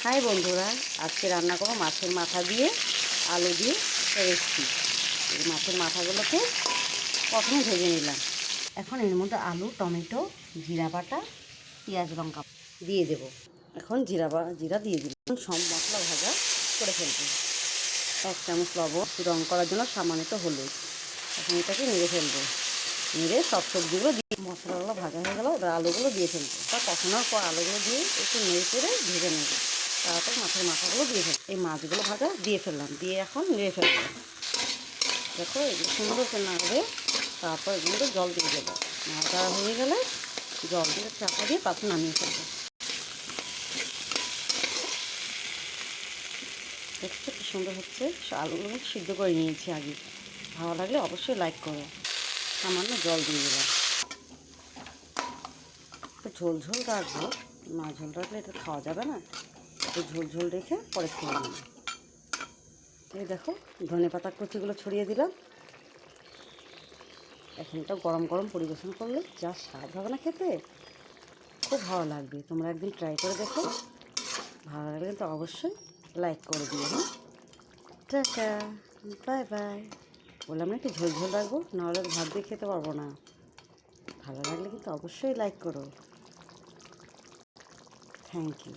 High বন্ধুরা, আজকে রান্না করব মাছের মাথা দিয়ে আলু দিয়ে রেসিপি। এই মাছের মাথাগুলোকে প্রথমে ভেজে নিলাম। এখন এর মধ্যে আলু, টমেটো, জিরা বাটা, পেঁয়াজ, লঙ্কা দিয়ে দেব। এখন জিরা দিয়ে দিলাম। সব মশলা ভাজা করে ফেলব। 1 চামচ লবণ, রং করার জন্য সামান্য হলুদ। এখন এটাকে নেড়ে ফেলবো। নেড়ে সব সবজিগুলো দিয়ে মশলাগুলো ভাজা হয়ে গেল, এবার আলুগুলো দিয়ে ফেলবো। তা কষানোর পর আলুগুলো দিয়ে একটু নেড়ে চেড়ে ভেজে নেব। তারপর মাছের মাথাগুলো দিয়ে ফেলবো। এই মাছগুলো ভাজা দিয়ে ফেললাম, দিয়ে এখন নেড়ে ফেলবো। দেখো এগুলো সুন্দর করে নাড়বে। তারপর এগুলো জল দিয়ে দেবো। নাড়া হয়ে গেলে জল দিয়ে চাপা দিয়ে তারপর নামিয়ে ফেলবো। দেখছো কি সুন্দর হচ্ছে। আলুগুলো সিদ্ধ করে নিয়েছি আগে। ভালো লাগলে অবশ্যই লাইক করো। সামান্য জল দিয়ে দিলাম। একটু ঝোল ঝোল রাখবো, না ঝোল রাখলে এটা খাওয়া যাবে না। একটু ঝোল ঝোল রেখে পরে খেয়ে নেব। এই দেখো ধনে পাতা কুচিগুলো ছড়িয়ে দিলাম। এখন এটা গরম গরম পরিবেশন করলে যা স্বাদ হবে না খেতে, খুব ভালো লাগবে। তোমরা একদিন ট্রাই করে দেখো। ভালো লাগলে কিন্তু অবশ্যই লাইক করে দিও। হ্যাঁ, টাটা, বাই বাই। বললাম না একটু ঝোল ঝোল রাখবো, নাহলে ভাত দিয়ে খেতে পারবো না। ভালো লাগলে কিন্তু অবশ্যই লাইক করো। Thank you.